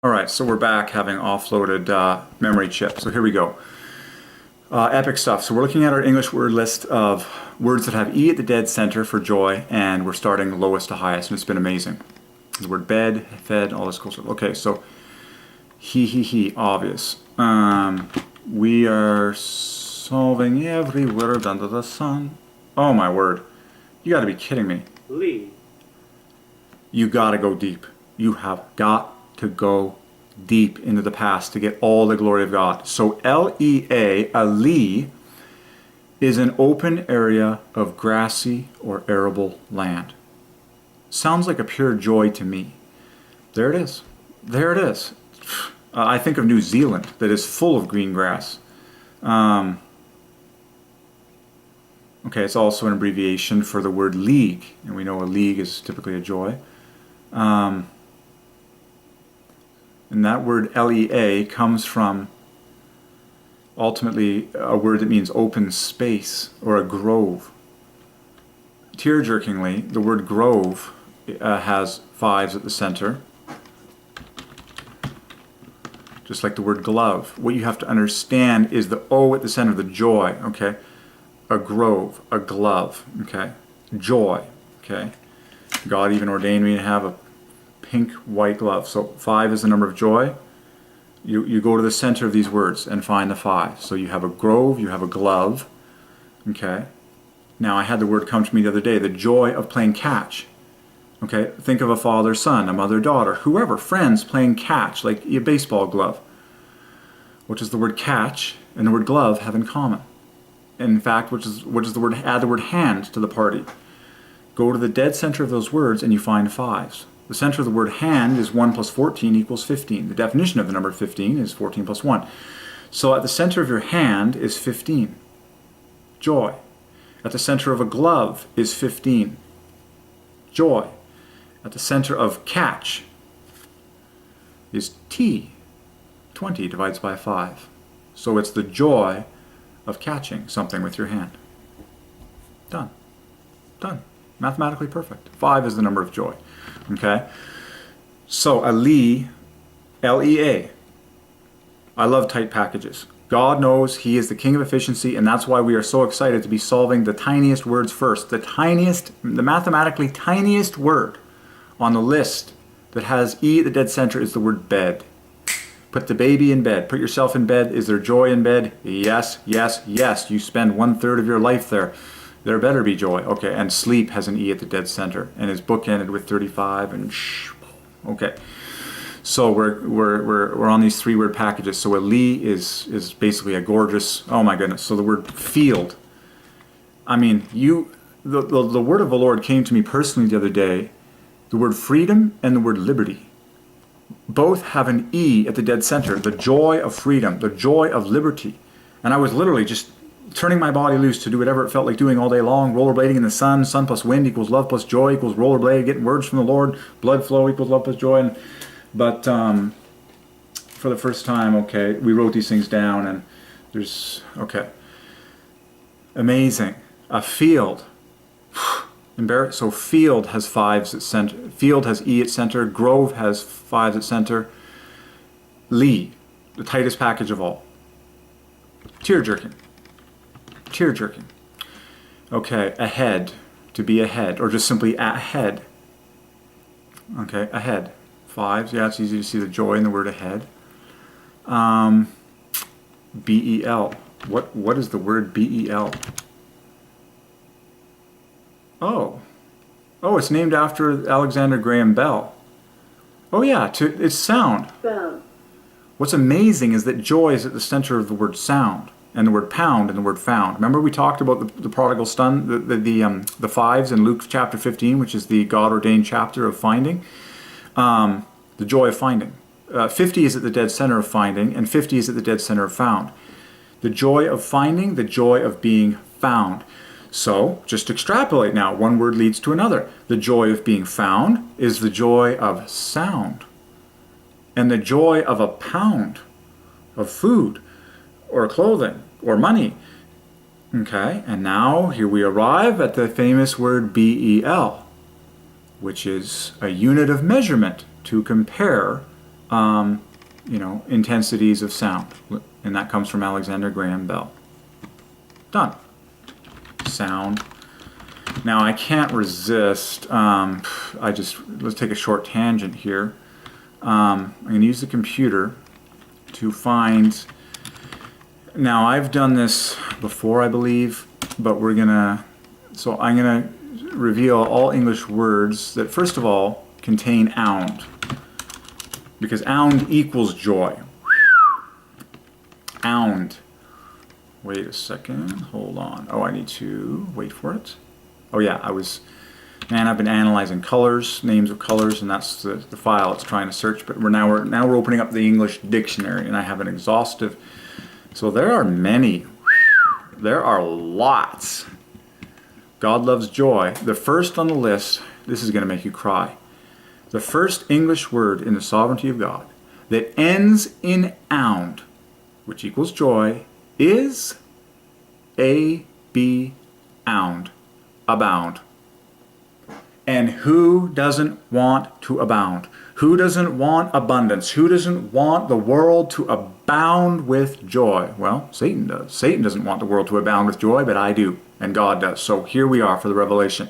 Alright, so we're back having offloaded memory chip. So here we go. Epic stuff. So we're looking at our English word list of words that have E at the dead center for joy, and we're starting lowest to highest, and it's been amazing. The word bed, fed, all this cool stuff. Okay, so he, obvious. We are solving every word under the sun. Oh my word. You gotta be kidding me. Lee. You gotta go deep. You have got to go deep into the past to get all the glory of God. So L-E-A, a lee, is an open area of grassy or arable land. Sounds like a pure joy to me. There it is. There it is. I think of New Zealand that is full of green grass. Okay, it's also an abbreviation for the word league, and we know a league is typically a joy. And that word L-E-A comes from ultimately a word that means open space or a grove. Tear-jerkingly, the word grove has 5's at the center, just like the word glove. What you have to understand is the O at the center of the joy, okay? A grove, a glove, okay? Joy, okay? God even ordained me to have a pink white glove. So 5 is the number of joy. You go to the center of these words and find the 5. So you have a grove, you have a glove. Okay. Now I had the word come to me the other day, the joy of playing catch. Okay. Think of a father son, a mother daughter, whoever, friends playing catch, like a baseball glove. What does the word catch and the word glove have in common? In fact, what does the word, add the word hand to the party. Go to the dead center of those words and you find 5's. The center of the word hand is 1 plus 14 equals 15. The definition of the number 15 is 14 plus 1. So at the center of your hand is 15. Joy. At the center of a glove is 15. Joy. At the center of catch is T. 20 divides by 5. So it's the joy of catching something with your hand. Done. Done. Mathematically perfect. 5 is the number of joy. Okay? So a lee, L-E-A. I love tight packages. God knows He is the king of efficiency, and that's why we are so excited to be solving the tiniest words first. The tiniest, the mathematically tiniest word on the list that has E at the dead center is the word bed. Put the baby in bed. Put yourself in bed. Is there joy in bed? Yes, yes, yes. You spend 1/3 of your life there. There better be joy. Okay, and sleep has an E at the dead center and is bookended with 35 and shh. Okay, so we're on these 3-word packages. So a lee is basically a gorgeous. Oh my goodness. So the word field. I mean, the word of the Lord came to me personally the other day. The word freedom and the word liberty both have an E at the dead center. The joy of freedom, the joy of liberty, and I was literally just turning my body loose to do whatever it felt like doing all day long, rollerblading in the sun. Sun plus wind equals love plus joy equals rollerblade, getting words from the Lord, blood flow equals love plus joy. But for the first time, okay, we wrote these things down, and there's, okay, amazing. A field. So field has 5's at center. Field has E at center. Grove has 5's at center. Lee, the tightest package of all. Tear-jerking. Tear-jerking. Okay, ahead, to be ahead, or just simply ahead. Okay, ahead. 5's, yeah, it's easy to see the joy in the word ahead. B-E-L. What is the word B-E-L? Oh, it's named after Alexander Graham Bell. Oh yeah, it's sound. Bell. What's amazing is that joy is at the center of the word sound, and the word pound and the word found. Remember we talked about the prodigal son, the 5's in Luke chapter 15, which is the God-ordained chapter of finding. The joy of finding. 50 is at the dead center of finding, and 50 is at the dead center of found. The joy of finding, the joy of being found. So, just extrapolate now. One word leads to another. The joy of being found is the joy of sound. And the joy of a pound of food or clothing or money. Okay, and now here we arrive at the famous word B-E-L, which is a unit of measurement to compare intensities of sound. And that comes from Alexander Graham Bell. Done. Sound. Now I can't resist, let's take a short tangent here. I'm going to use the computer to find, now I've done this before I believe, but I'm going to reveal all English words that first of all contain ound, because ound equals joy. Ound. Wait a second, hold on. Oh, I need to wait for it. Oh yeah, I've been analyzing colors, names of colors, and that's the file it's trying to search. But we're opening up the English dictionary, and I have an exhaustive. So there are many. There are lots. God loves joy. The first on the list, this is going to make you cry. The first English word in the sovereignty of God that ends in ound, which equals joy, is ound. Abound. And who doesn't want to abound? Who doesn't want abundance? Who doesn't want the world to abound with joy? Well, Satan does. Satan doesn't want the world to abound with joy, but I do, and God does. So here we are for the revelation.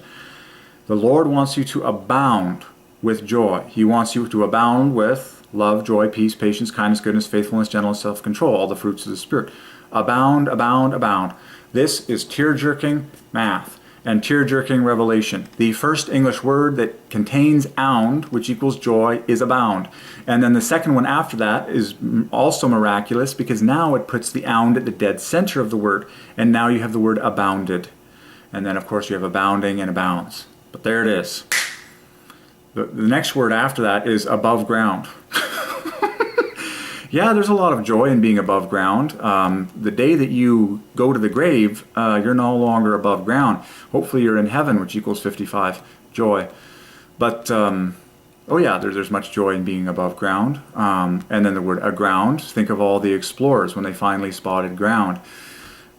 The Lord wants you to abound with joy. He wants you to abound with love, joy, peace, patience, kindness, goodness, faithfulness, gentleness, self-control, all the fruits of the Spirit. Abound, abound, abound. This is tear-jerking math and tear-jerking revelation. The first English word that contains ound, which equals joy, is abound. And then the second one after that is also miraculous, because now it puts the ound at the dead center of the word. And now you have the word abounded. And then, of course, you have abounding and abounds. But there it is. The next word after that is above ground. Yeah, there's a lot of joy in being above ground. The day that you go to the grave, you're no longer above ground. Hopefully you're in heaven, which equals 55, joy. But, oh yeah, there's much joy in being above ground. And then the word aground, think of all the explorers when they finally spotted ground.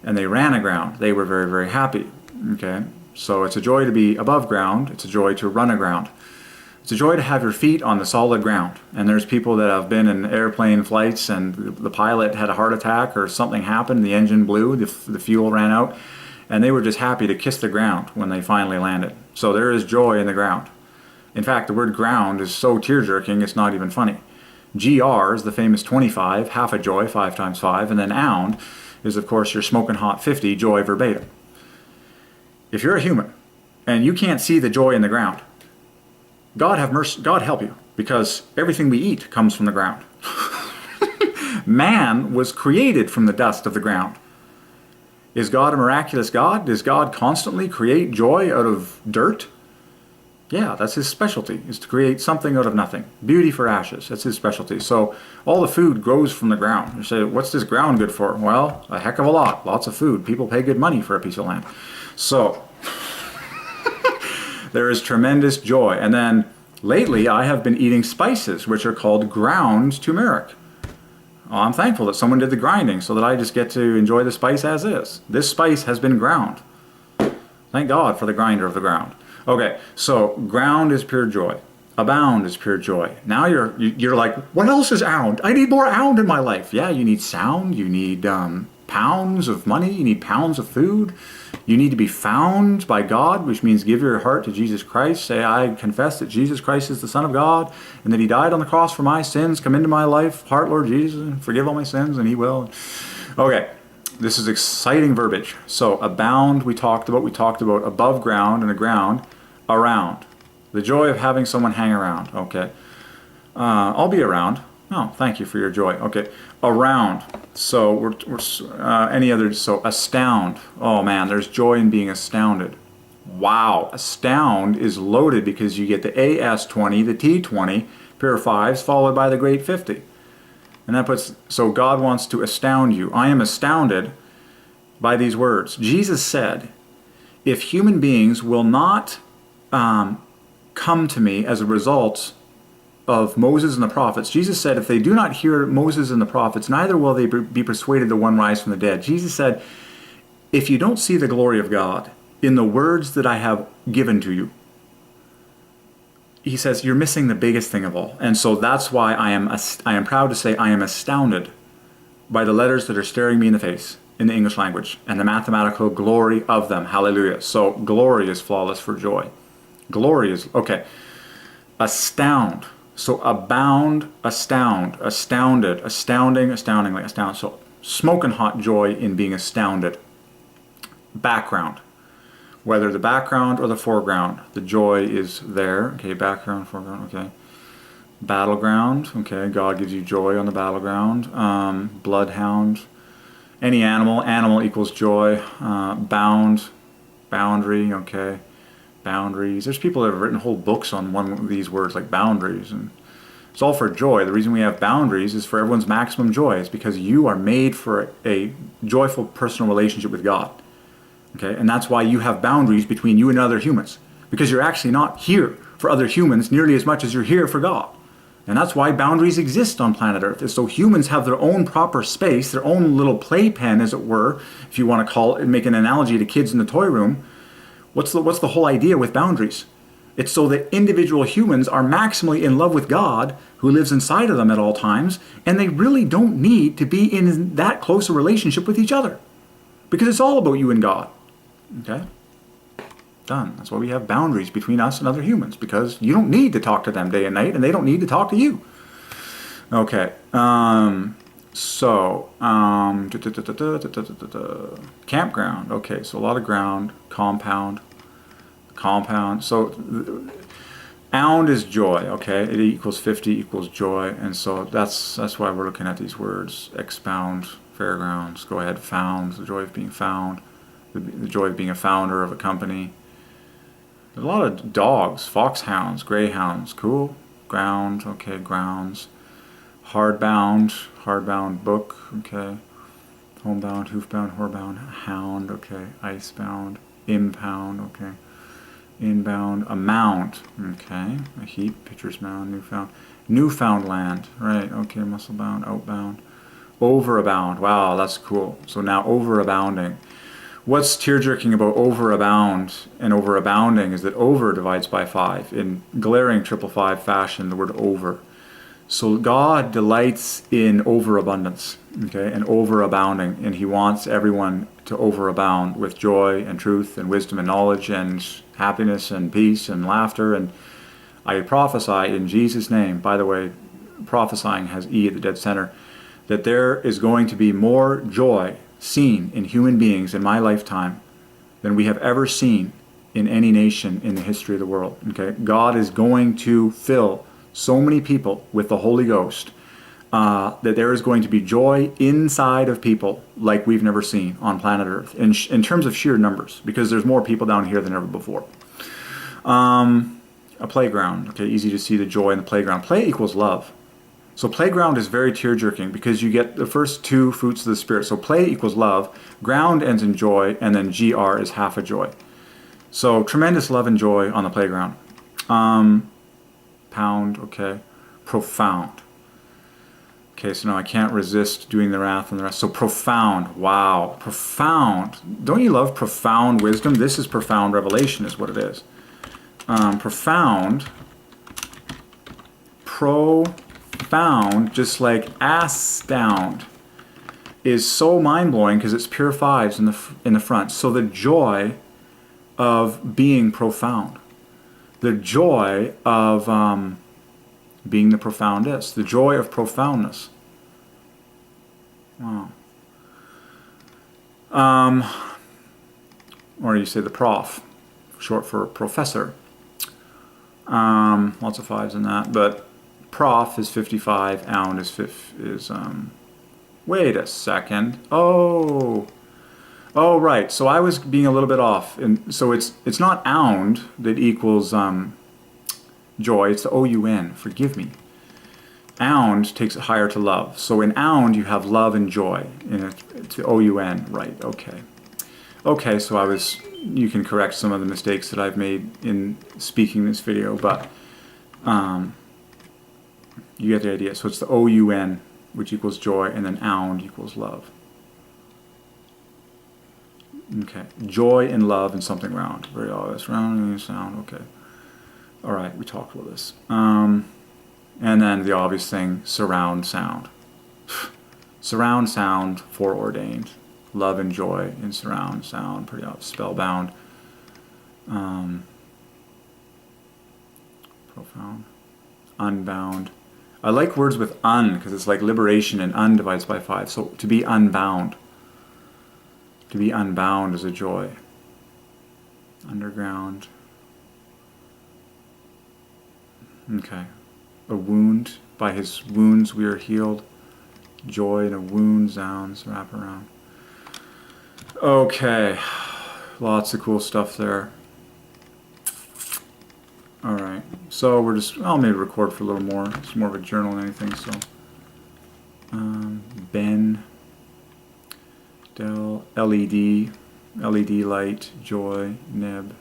And they ran aground. They were very, very happy. Okay, so it's a joy to be above ground. It's a joy to run aground. It's a joy to have your feet on the solid ground. And there's people that have been in airplane flights and the pilot had a heart attack or something happened, the engine blew, the fuel ran out, and they were just happy to kiss the ground when they finally landed. So there is joy in the ground. In fact, the word ground is so tear-jerking, it's not even funny. GR is the famous 25, half a joy, 5 times 5, and then ound is, of course, your smoking hot 50, joy verbatim. If you're a human and you can't see the joy in the ground, God have mercy, God help you, because everything we eat comes from the ground. Man was created from the dust of the ground. Is God a miraculous God? Does God constantly create joy out of dirt? Yeah, that's his specialty, is to create something out of nothing. Beauty for ashes, that's his specialty. So all the food grows from the ground. You say, what's this ground good for? Well, a heck of a lot. Lots of food. People pay good money for a piece of land. So there is tremendous joy. And then lately I have been eating spices, which are called ground turmeric. Well, I'm thankful that someone did the grinding so that I just get to enjoy the spice as is. This spice has been ground. Thank God for the grinder of the ground. Okay, so ground is pure joy. Abound is pure joy. Now you're like, what else is ound? I need more ound in my life. Yeah, you need sound. You need pounds of money. You need pounds of food. You need to be found by God, which means give your heart to Jesus Christ. Say, I confess that Jesus Christ is the Son of God and that he died on the cross for my sins. Come into my life, heart, Lord Jesus, and forgive all my sins, and he will. Okay, this is exciting verbiage. So abound, we talked about above ground and aground, around. The joy of having someone hang around. Okay, I'll be around. Oh, thank you for your joy. Okay, around. So we're any other? So astound. Oh man, there's joy in being astounded. Wow, astound is loaded because you get the AS20, the T20, pair of 5's, followed by the great 50, and that puts. So God wants to astound you. I am astounded by these words. Jesus said, "If human beings will not come to me as a result of Moses and the prophets," Jesus said, if they do not hear Moses and the prophets, neither will they be persuaded that one rise from the dead. Jesus said, if you don't see the glory of God in the words that I have given to you, he says, you're missing the biggest thing of all. And so that's why I am proud to say I am astounded by the letters that are staring me in the face in the English language and the mathematical glory of them. Hallelujah. So glory is flawless for joy. Glory is, okay. Astound. So abound, astound, astounded, astounding, astoundingly, astound. So smoking hot joy in being astounded. Background. Whether the background or the foreground, the joy is there. Okay, background, foreground, okay. Battleground, okay, God gives you joy on the battleground. Bloodhound, any animal, animal equals joy. Bound, boundary, okay. Boundaries. There's people that have written whole books on one of these words, like boundaries, and it's all for joy. The reason we have boundaries is for everyone's maximum joy. It's because you are made for a joyful personal relationship with God. Okay, and that's why you have boundaries between you and other humans, because you're actually not here for other humans nearly as much as you're here for God. And that's why boundaries exist on planet Earth, is so humans have their own proper space, their own little playpen, as it were, if you want to call it, make an analogy to kids in the toy room. What's the whole idea with boundaries? It's so that individual humans are maximally in love with God, who lives inside of them at all times, and they really don't need to be in that close a relationship with each other, because it's all about you and God. Okay? Done. That's why we have boundaries between us and other humans, because you don't need to talk to them day and night, and they don't need to talk to you. Okay. Campground. Okay, so a lot of ground. Compound. So ound is joy. Okay, it equals 50 equals joy, and so that's why we're looking at these words. Expound. Fairgrounds. Go ahead. Found. The joy of being found. The joy of being a founder of a company. There's a lot of dogs, foxhounds, greyhounds, cool. Ground, okay, grounds. Hardbound book, okay. Homebound, hoofbound, horebound, hound, okay. Icebound, impound, okay. Inbound, a mound, okay. A heap, pitcher's mound, newfound. Newfoundland, right, okay, musclebound, outbound. Overabound, wow, that's cool. So now overabounding. What's tear-jerking about overabound and overabounding is that over divides by 5. In glaring 555 fashion, the word over. So God delights in overabundance, okay, and overabounding, and He wants everyone to overabound with joy and truth and wisdom and knowledge and happiness and peace and laughter. And I prophesy in Jesus' name, by the way, prophesying has E at the dead center, that there is going to be more joy seen in human beings in my lifetime than we have ever seen in any nation in the history of the world. Okay, God is going to fill so many people with the Holy Ghost that there is going to be joy inside of people like we've never seen on planet Earth in terms of sheer numbers, because there's more people down here than ever before. A playground. Okay, easy to see the joy in the playground. Play equals love. So playground is very tear-jerking because you get the first 2 fruits of the Spirit. So play equals love, ground ends in joy, and then GR is half a joy. So tremendous love and joy on the playground. Pound, okay. Profound. Okay, so now I can't resist doing the wrath and the rest. So profound, wow, profound. Don't you love profound wisdom? This is profound revelation is what it is. Profound, profound, just like astound, is so mind-blowing because it's pure 5s in the front. So the joy of being profound, the joy of being the profoundest, the joy of profoundness. Wow. Or you say the prof, short for professor. Lots of 5s in that, but prof is 55, ound is wait a second. Oh, right. So I was being a little bit off, and so it's not ound that equals joy. It's the O-U-N. Forgive me. Ound takes it higher to love. So in ound you have love and joy. It's the O-U-N. Right. Okay. Okay. So you can correct some of the mistakes that I've made in speaking this video, but you get the idea. So it's the O-U-N, which equals joy, and then ound equals love. Okay, joy and love and something round. Very obvious. Round sound. Okay. All right, we talked about this. And then the obvious thing, surround sound. Surround sound, foreordained. Love and joy in surround sound, pretty spellbound. Profound. Unbound. I like words with un, because it's like liberation, and un divides by 5. So to be unbound. To be unbound is a joy. Underground. Okay. A wound. By his wounds we are healed. Joy in a wound, sounds wrap around. Okay. Lots of cool stuff there. Alright. So we're just, I'll maybe record for a little more. It's more of a journal than anything, so. Ben. Del. LED. LED light. Joy. Neb.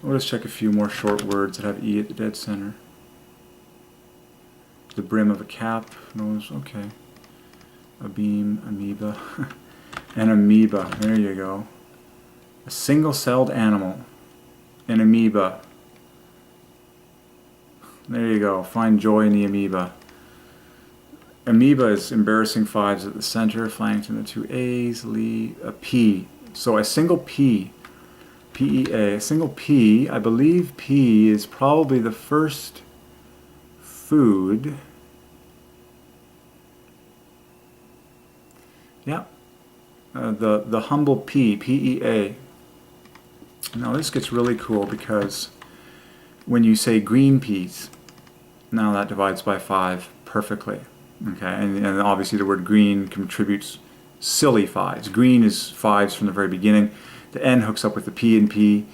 We'll just check a few more short words that have E at the dead center. The brim of a cap. Nose. Okay. A beam. Amoeba. An amoeba. There you go. A single-celled animal. An amoeba. There you go. Find joy in the amoeba. Amoeba is embarrassing 5's at the center, flanked in the 2 A's, a P. So a single P, P-E-A, a single P, I believe P is probably the first food. Yeah. The humble P, P-E-A. Now this gets really cool because when you say green peas, now that divides by 5 perfectly. Okay, and obviously the word green contributes silly 5's. Green is 5's from the very beginning. The N hooks up with the P and P.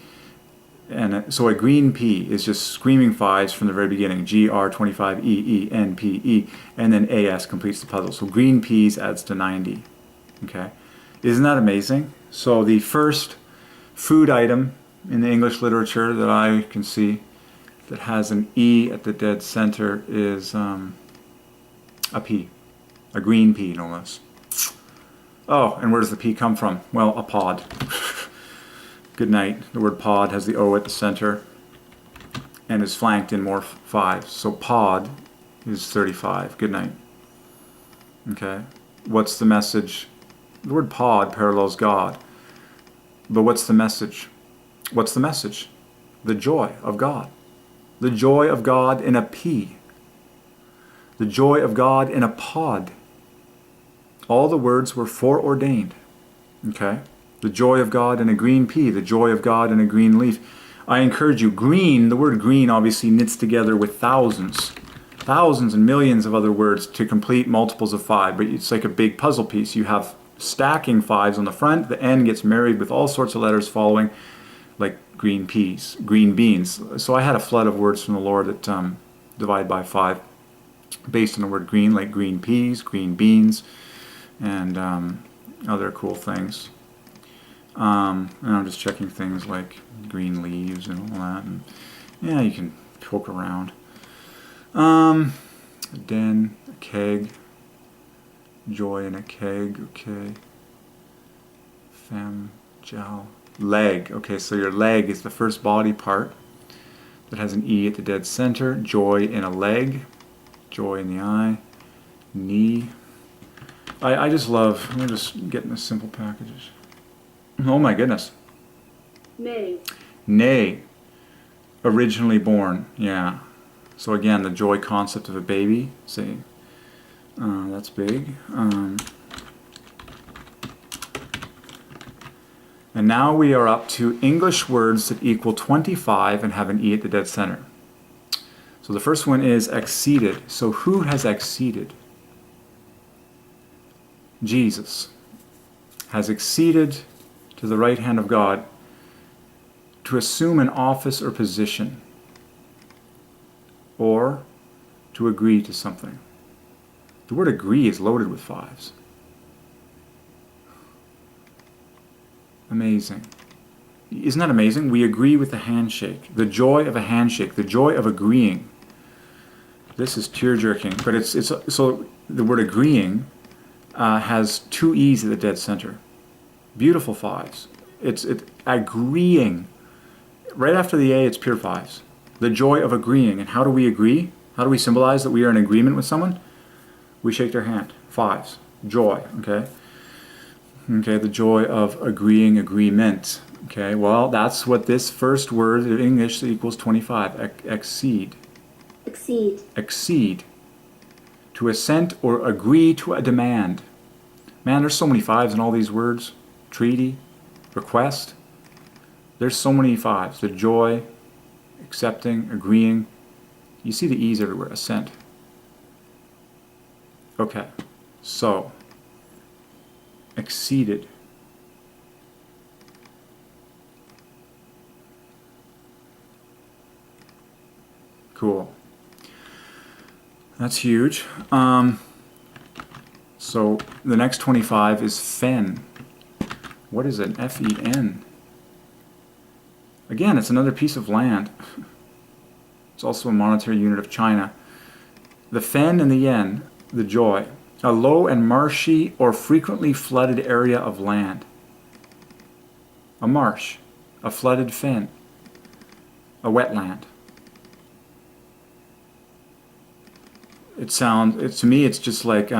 And so a green pea is just screaming 5's from the very beginning. G-R-25-E-E-N-P-E. And then A-S completes the puzzle. So green peas adds to 90. Okay, isn't that amazing? So the first food item in the English literature that I can see that has an E at the dead center is a pea. A green pea, no less. Oh, and where does the pea come from? Well, a pod. Good night. The word pod has the O at the center and is flanked in more 5's. So pod is 35. Good night. Okay. What's the message? The word pod parallels God. But what's the message? What's the message? The joy of God. The joy of God in a pea. The joy of God in a pod. All the words were foreordained. Okay? The joy of God in a green pea. The joy of God in a green leaf. I encourage you, green, the word green obviously knits together with thousands and millions of other words to complete multiples of 5. But it's like a big puzzle piece. You have stacking 5's on the front. The N gets married with all sorts of letters following, like green peas, green beans. So I had a flood of words from the Lord that divide by 5 based on the word green, like green peas, green beans, and other cool things. And I'm just checking things like green leaves and all that. And yeah, you can poke around. A den, a keg, joy in a keg, okay. Femme, gel, leg. Okay, so your leg is the first body part that has an E at the dead center. Joy in a leg, joy in the eye, knee. I just love, I'm just getting the simple packages. Oh my goodness. Nay. Nay. Originally born, yeah. So again, the joy concept of a baby. See, that's big. And now we are up to English words that equal 25 and have an E at the dead center. So the first one is acceded. So who has acceded? Jesus has acceded to the right hand of God to assume an office or position, or to agree to something. The word agree is loaded with 5's. Amazing. Isn't that amazing? We agree with the handshake. The joy of a handshake. The joy of agreeing. This is tear-jerking. But it's so the word agreeing has 2 E's at the dead center. Beautiful 5's. It's agreeing. Right after the A, it's pure 5's. The joy of agreeing. And how do we agree? How do we symbolize that we are in agreement with someone? We shake their hand. 5's. Joy. Okay. Okay, the joy of agreeing, agreement. Okay, well, that's what this first word in English equals 25. Exceed. Exceed. Exceed. To assent or agree to a demand. Man, there's so many 5's in all these words. Treaty, request. There's so many 5's. The joy, accepting, agreeing. You see the E's everywhere. Assent. Okay, so exceeded. Cool. That's huge. So the next 25 is fen. What is an F-E-N? Again, it's another piece of land. It's also a monetary unit of China. The fen and the yen, the joy. A low and marshy or frequently flooded area of land. A marsh. A flooded fen. A wetland. To me, it's just like,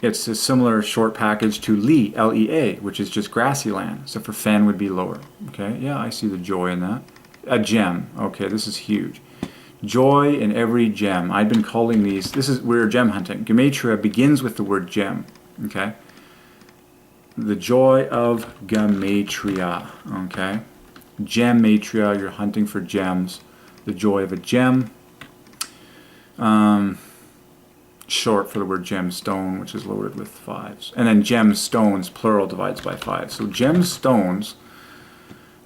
it's a similar short package to Li, L-E-A, which is just grassy land. So for fen would be lower. Okay, yeah, I see the joy in that. A gem. Okay, this is huge. Joy in every gem. I've been calling these, we're gem hunting. Gematria begins with the word gem. Okay? The joy of Gematria. Okay? Gematria, you're hunting for gems. The joy of a gem. Short for the word gemstone, which is loaded with 5's. And then gemstones, plural, divides by 5. So gemstones,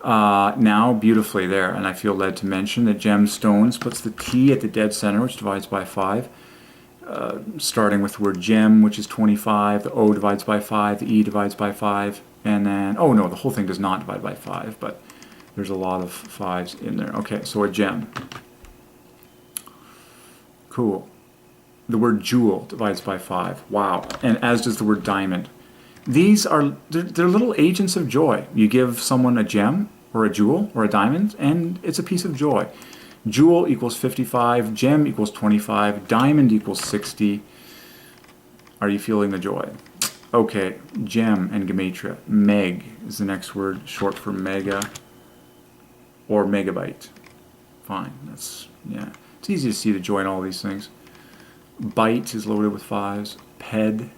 now beautifully there, and I feel led to mention that gemstones puts the T at the dead center, which divides by 5. Starting with the word gem, which is 25. The O divides by 5. The E divides by 5. And then, oh no, the whole thing does not divide by 5, but there's a lot of 5's in there. Okay, so a gem. Cool. The word jewel divides by 5. Wow. And as does the word diamond. These are, they're little agents of joy. You give someone a gem or a jewel or a diamond, and it's a piece of joy. Jewel equals 55. Gem equals 25. Diamond equals 60. Are you feeling the joy? Okay, gem and gematria. Meg is the next word, short for mega or megabyte. Fine. That's, yeah. It's easy to see the joy in all these things. Byte is loaded with 5's. Ped.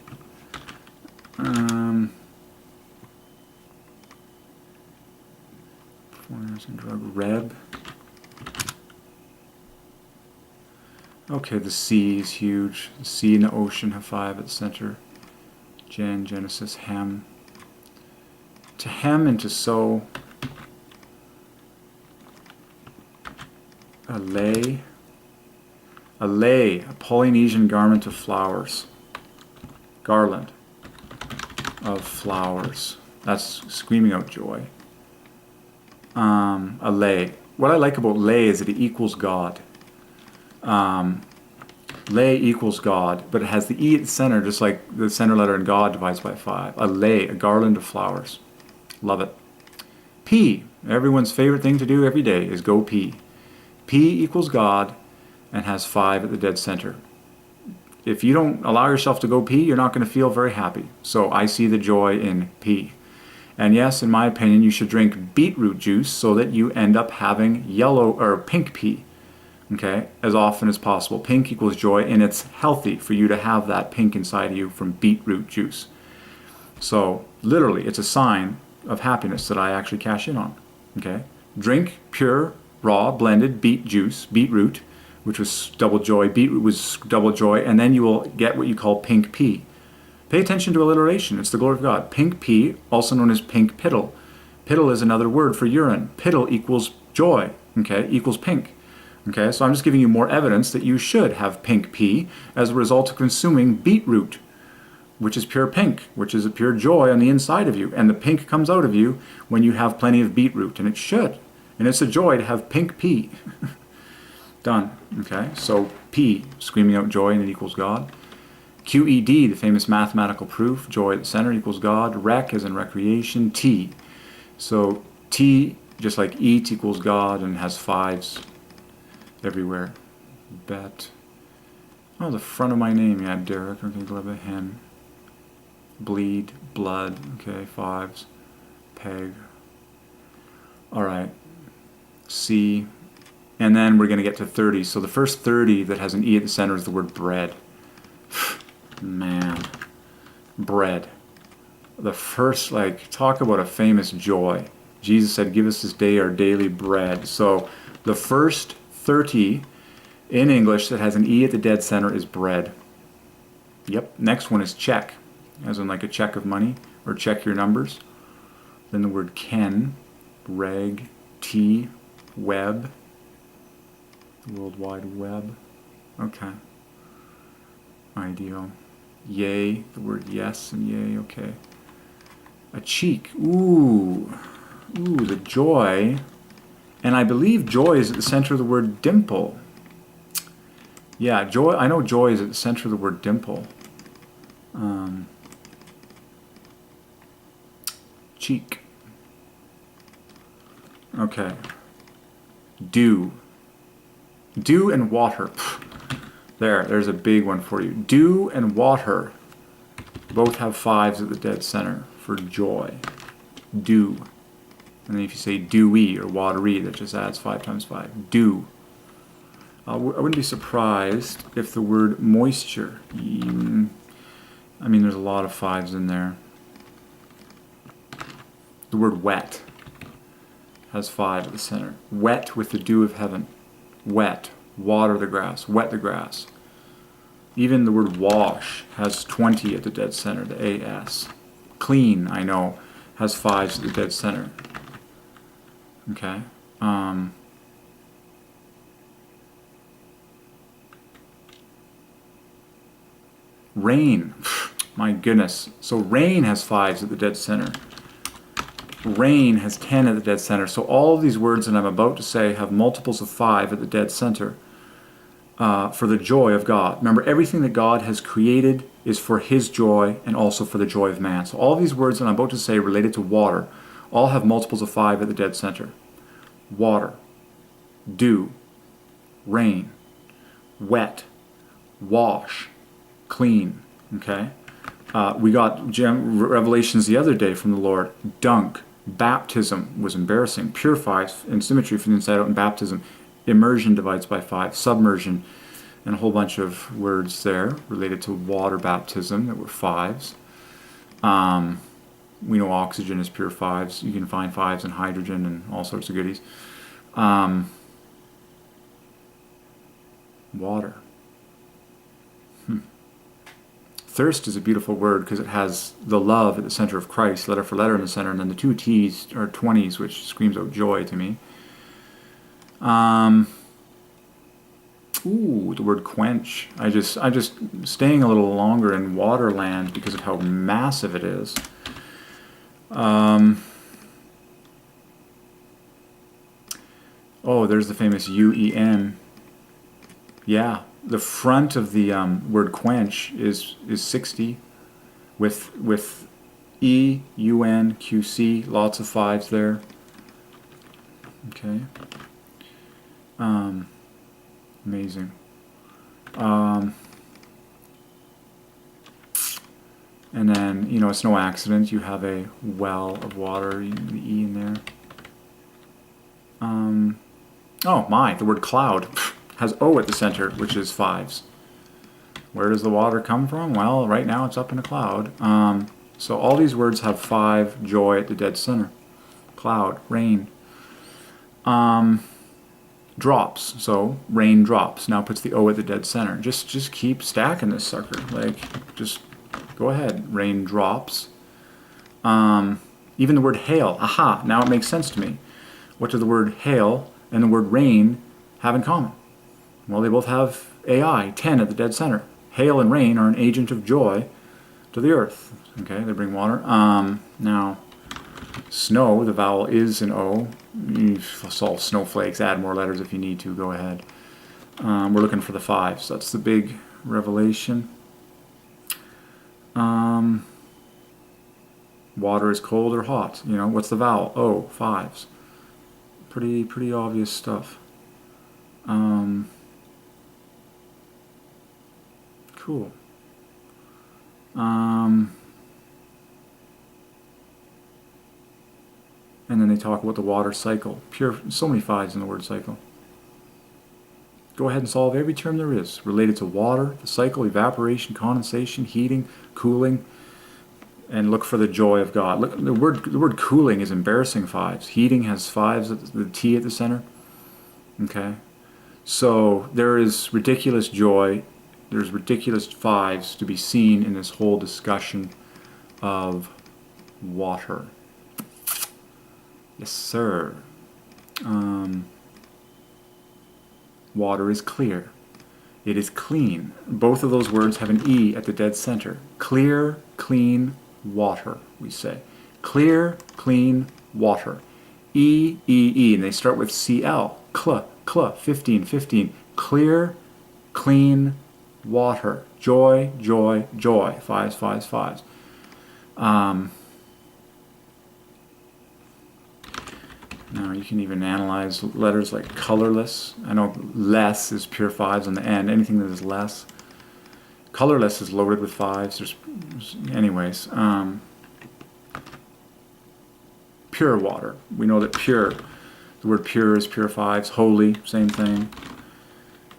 Foreigners and drug. Reb. Okay, the sea is huge. The sea and the ocean have 5 at the center. Genesis, hem. To hem and to sew. A lay. A lei, a Polynesian garment of flowers. Garland of flowers. That's screaming out joy. A lei. What I like about lei is that it equals God. Lei equals God, but it has the E at the center, just like the center letter in God divides by 5. A lei, a garland of flowers. Love it. P. Everyone's favorite thing to do every day is go pee. P equals God and has 5 at the dead center. If you don't allow yourself to go pee, you're not going to feel very happy. So I see the joy in pee. And yes, in my opinion, you should drink beetroot juice so that you end up having yellow or pink pee. Okay, as often as possible. Pink equals joy, and it's healthy for you to have that pink inside of you from beetroot juice. So literally, it's a sign of happiness that I actually cash in on. Okay, drink pure, raw, blended beet juice, beetroot, which was double joy. Beetroot was double joy, and then you will get what you call pink pea. Pay attention to alliteration. It's the glory of God. Pink pea, also known as pink piddle. Piddle is another word for urine. Piddle equals joy. Okay, equals pink. Okay, so I'm just giving you more evidence that you should have pink pea as a result of consuming beetroot, which is pure pink, which is a pure joy on the inside of you. And the pink comes out of you when you have plenty of beetroot, and it should. And it's a joy to have pink pea. Done. Okay, so P, screaming out joy, and it equals God. QED, the famous mathematical proof, joy at the center equals God. Rec as in recreation. T. So T just like eat equals God and has 5's everywhere. Bet. Oh, the front of my name, yeah, Derek. Okay, glove a hen. Bleed, blood, okay, 5's. Peg. Alright. C. And then we're going to get to 30. So the first 30 that has an E at the center is the word bread. Man. Bread. The first, like, talk about a famous joy. Jesus said, give us this day our daily bread. So the first 30 in English that has an E at the dead center is bread. Yep. Next one is check, as in like a check of money, or check your numbers. Then the word Ken, reg, T, web, the World Wide Web. Okay. Ideal. Yay, the word yes and yay, okay. A cheek, ooh, the joy. And I believe joy is at the center of the word dimple. Yeah, joy, I know joy is at the center of the word dimple. Cheek. Okay. Dew. Dew and water. There's a big one for you. Dew and water both have 5's at the dead center for joy. Dew. And then if you say dewy or watery, that just adds 5 times 5. Dew. I wouldn't be surprised if the word moisture, I mean, there's a lot of 5's in there. The word wet has 5 at the center. Wet with the dew of heaven. Wet. Water the grass. Wet the grass. Even the word wash has 20 at the dead center, the AS. Clean, I know, has 5's at the dead center. Okay. Rain. My goodness. So rain has 5's at the dead center. Rain has 10 at the dead center. So all of these words that I'm about to say have multiples of 5 at the dead center for the joy of God. Remember, everything that God has created is for His joy and also for the joy of man. So all these words that I'm about to say related to water all have multiples of 5 at the dead center. Water, dew, rain, wet, wash, clean. Okay? We got revelations the other day from the Lord. Dunk. Baptism was embarrassing. Purifies in symmetry from the inside out in baptism. Immersion divides by 5. Submersion. And a whole bunch of words there related to water baptism that were 5's. We know oxygen is pure 5's. You can find 5's in hydrogen and all sorts of goodies. Water. Thirst is a beautiful word because it has the love at the center of Christ, letter for letter in the center, and then the 2 T's are 20's, which screams out joy to me. Ooh, the word quench. I just staying a little longer in Waterland because of how massive it is. Oh, there's the famous U-E-N. Yeah. The front of the word quench is 60 with E, U-N, Q-C, lots of 5's there. Okay. Amazing. And then, you know, it's no accident you have a well of water, the E in there. Oh my, the word cloud has O at the center, which is 5's. Where does the water come from? Well, right now it's up in a cloud. So all these words have 5, joy at the dead center. Cloud, rain. Drops. So rain drops. Now puts the O at the dead center. Just keep stacking this sucker. Like, just go ahead. Rain drops. Even the word hail. Aha, now it makes sense to me. What do the word hail and the word rain have in common? Well, they both have AI, 10 at the dead center. Hail and rain are an agent of joy to the earth. Okay, they bring water. Now, snow, the vowel is an O. You solve snowflakes, add more letters if you need to, go ahead. We're looking for the 5's. That's the big revelation. Water is cold or hot. You know, what's the vowel? O, 5's. Pretty obvious stuff. Cool. And then they talk about the water cycle. Pure, so many 5's in the word cycle. Go ahead and solve every term there is related to water, the cycle, evaporation, condensation, heating, cooling, and look for the joy of God. Look, the word cooling is embarrassing 5's. Heating has 5's, the T at the center. Okay? So there is ridiculous joy. There's ridiculous 5's to be seen in this whole discussion of water. Yes, sir. Water is clear. It is clean. Both of those words have an E at the dead center. Clear, clean water, we say. Clear, clean water. E, E, E. And they start with CL. Cl, 15, 15. Clear, clean water. Joy, joy, joy. 5's, 5's, 5's. Now you can even analyze letters like colorless. I know less is pure 5's on the end. Anything that is less. Colorless is loaded with 5's. Anyways, pure water. We know that pure, the word pure is pure 5's. Holy, same thing.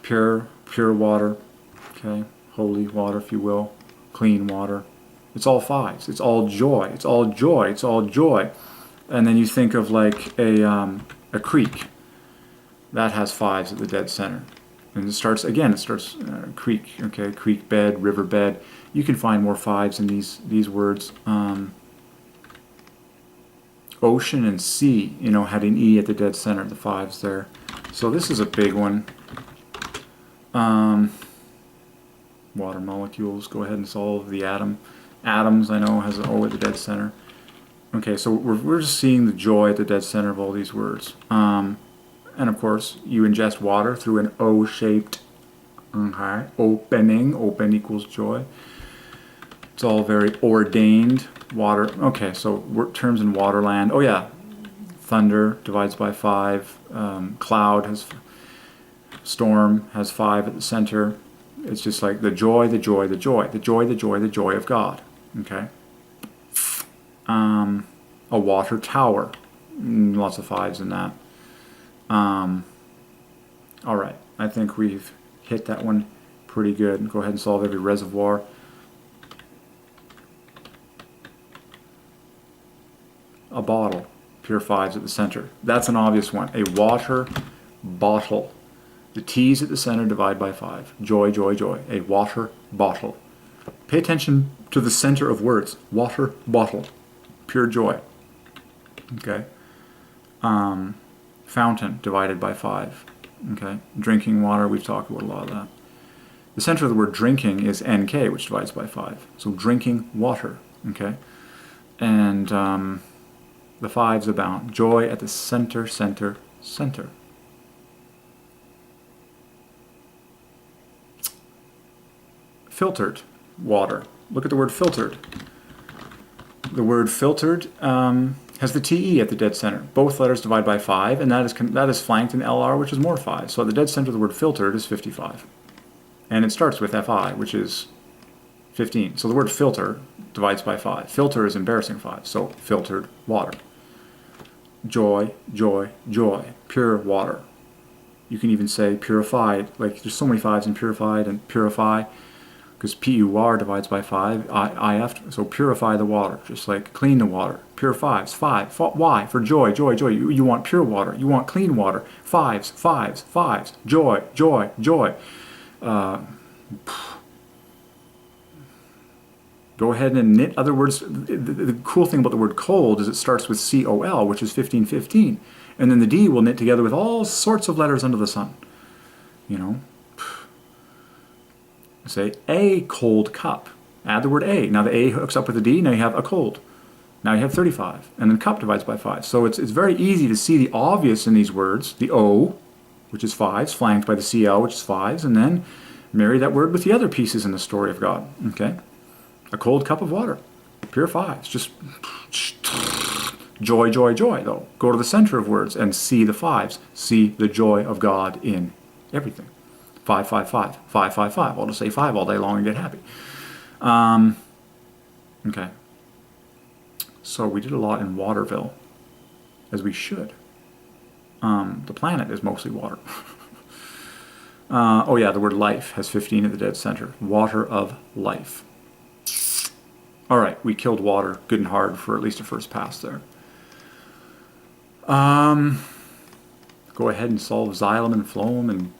Pure water. Okay, holy water, if you will. Clean water. It's all 5's. It's all joy. It's all joy. It's all joy. And then you think of like a creek that has 5's at the dead center, and it starts creek, okay, creek bed, river bed. You can find more 5's in these words. Ocean and sea, you know, had an E at the dead center, the 5's there. So this is a big one. Water molecules. Go ahead and solve the atom. Atoms, I know, has an O at the dead center. Okay, so we're just seeing the joy at the dead center of all these words. And of course, you ingest water through an O-shaped opening. Open equals joy. It's all very ordained. Water. Okay, so terms in waterland. Oh yeah, thunder divides by 5. Cloud has, storm has 5 at the center. It's just like the joy, the joy, the joy, the joy, the joy, the joy of God. Okay. A water tower. Lots of 5's in that. Alright, I think we've hit that one pretty good. Go ahead and solve every reservoir. A bottle. Pure 5's at the center. That's an obvious one. A water bottle. The T's at the center divide by 5. Joy, joy, joy. A water bottle. Pay attention to the center of words. Water bottle. Pure joy. Okay. Fountain divided by 5. Okay. Drinking water, we've talked about a lot of that. The center of the word drinking is NK, which divides by 5. So drinking water. Okay. And the 5's abound. Joy at the center, center, center. Filtered water. Look at the word filtered. The word filtered has the TE at the dead center. Both letters divide by 5, and that is flanked in LR, which is more 5. So at the dead center of the word filtered is 55. And it starts with FI, which is 15. So the word filter divides by 5. Filter is embarrassing 5. So filtered water. Joy, joy, joy. Pure water. You can even say purified. Like there's so many 5's in purified and purify. Because PUR divides by 5, IF, so purify the water, just like clean the water. Pure 5's, 5. Why? For joy, joy, joy. You want pure water. You want clean water. 5's, 5's, 5's. Joy, joy, joy. Go ahead and knit other words. The cool thing about the word cold is it starts with COL, which is 1515. And then the D will knit together with all sorts of letters under the sun. You know? Say a cold cup. Add the word a. Now the a hooks up with the D. Now you have a cold. Now you have 35. And then cup divides by 5. So it's very easy to see the obvious in these words. The O, which is 5's, flanked by the CL, which is 5's, and then marry that word with the other pieces in the story of God. Okay? A cold cup of water. Pure 5's. Just Joy, joy, joy, though. Go to the center of words and see the 5's. See the joy of God in everything. 5, 5, 5. 5, 5, 5. I'll just say 5 all day long and get happy. Okay. So we did a lot in Waterville, as we should. The planet is mostly water. Oh yeah, the word life has 15 at the dead center. Water of life. All right, we killed water good and hard for at least a first pass there. Go ahead and solve xylem and phloem and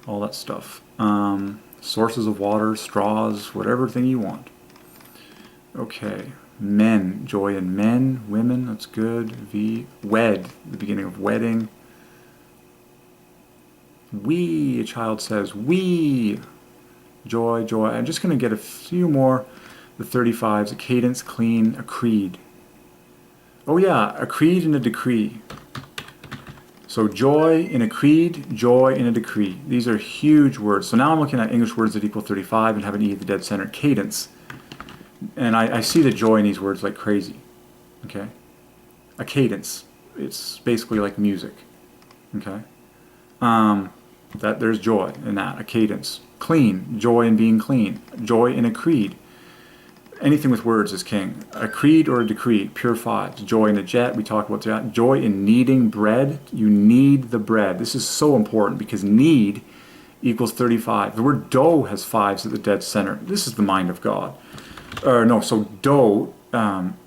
all that stuff. Sources of water, straws, whatever thing you want. Okay, men, joy in men, women, that's good. V, wed, the beginning of wedding. We, a child says, we, joy, joy. I'm just going to get a few more. The 35's, a cadence, clean, a creed. Oh yeah, a creed and a decree. So joy in a creed, joy in a decree. These are huge words. So now I'm looking at English words that equal 35 and have an E at the dead center. Cadence. And I see the joy in these words like crazy. Okay? A cadence. It's basically like music. Okay? There's joy in that. A cadence. Clean. Joy in being clean. Joy in a creed. Anything with words is king. A creed or a decree, pure 5's. Joy in a jet, we talked about that. Joy in kneading bread, you knead the bread. This is so important because knead equals 35. The word dough has 5's at the dead center. This is the mind of God. So dough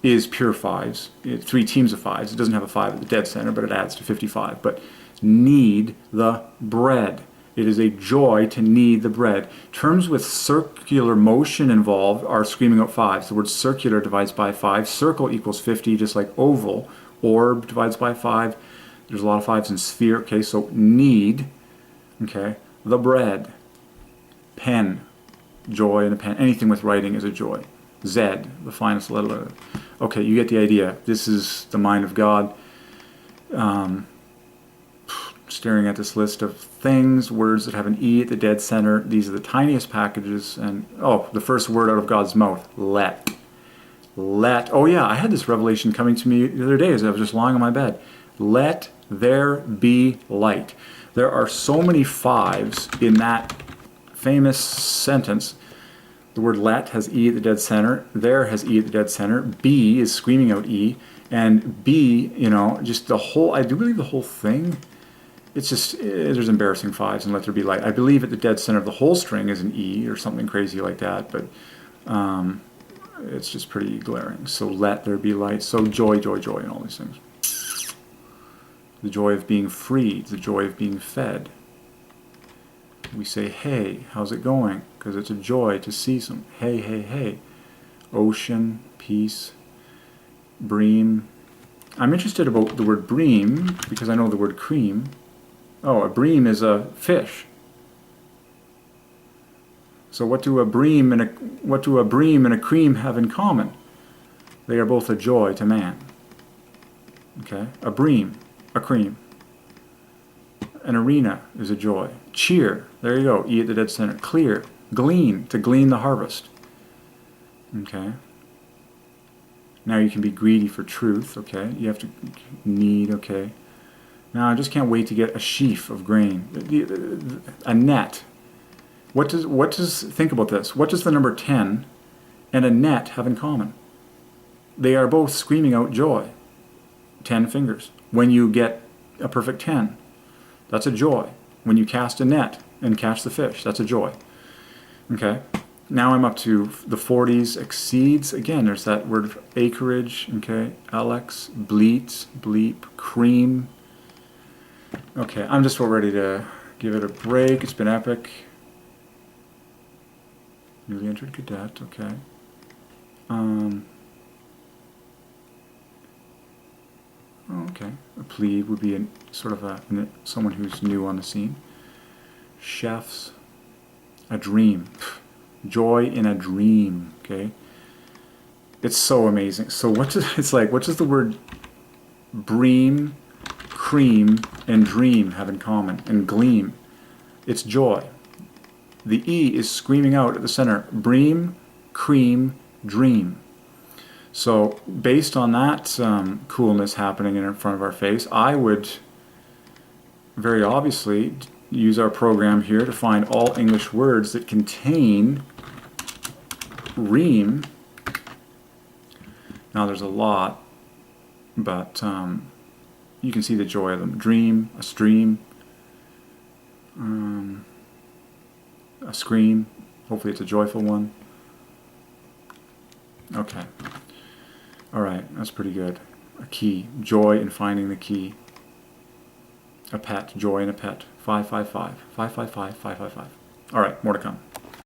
is pure 5's. It's 3 teams of 5's. It doesn't have a 5 at the dead center, but it adds to 55. But knead the bread. It is a joy to knead the bread. Terms with circular motion involved are screaming out 5's. The word circular divides by 5. Circle equals 50, just like oval. Orb divides by 5. There's a lot of 5's in sphere. Okay, so knead, okay, the bread. Pen, joy in a pen. Anything with writing is a joy. Z, the finest letter. Okay, you get the idea. This is the mind of God. Staring at this list of things, words that have an E at the dead center. These are the tiniest packages. And, the first word out of God's mouth, let. Let. Oh yeah, I had this revelation coming to me the other day as I was just lying on my bed. Let there be light. There are so many 5's in that famous sentence. The word let has E at the dead center. There has E at the dead center. B is screaming out E. And B, just the whole, I do believe the whole thing. It's just, there's embarrassing 5's and let there be light. I believe at the dead center of the whole string is an E or something crazy like that, but it's just pretty glaring. So let there be light. So joy, joy, joy, and all these things. The joy of being freed, the joy of being fed. We say, hey, how's it going? Because it's a joy to see some. Hey, hey, hey. Ocean, peace, bream. I'm interested about the word bream because I know the word cream. Oh, a bream is a fish. So what do a bream and a cream have in common? They are both a joy to man. Okay? A bream, a cream. An arena is a joy. Cheer, there you go, E at the dead center. Clear, glean, to glean the harvest. Okay? Now you can be greedy for truth, okay? You have to need, okay? Now I just can't wait to get a sheaf of grain. A net. Think about this. What does the number 10 and a net have in common? They are both screaming out joy. 10 fingers. When you get a perfect 10, that's a joy. When you cast a net and catch the fish, that's a joy. Okay? Now I'm up to the 40's, exceeds. Again, there's that word of acreage, okay? Alex, bleat, bleep, cream. Okay, I'm just about ready to give it a break. It's been epic. Newly entered cadet, okay. Okay, a plebe would be someone who's new on the scene. Chefs, a dream. Joy in a dream, okay? It's so amazing. So what does the word bream, cream, and dream have in common? And gleam. It's joy. The E is screaming out at the center. Bream, cream, dream. So based on that coolness happening in front of our face, I would very obviously use our program here to find all English words that contain reem. Now there's a lot, but you can see the joy of them. Dream, a stream, a scream. Hopefully it's a joyful one. Okay. Alright, that's pretty good. A key. Joy in finding the key. A pet. Joy in a pet. 555. 555. 555. Alright, more to come.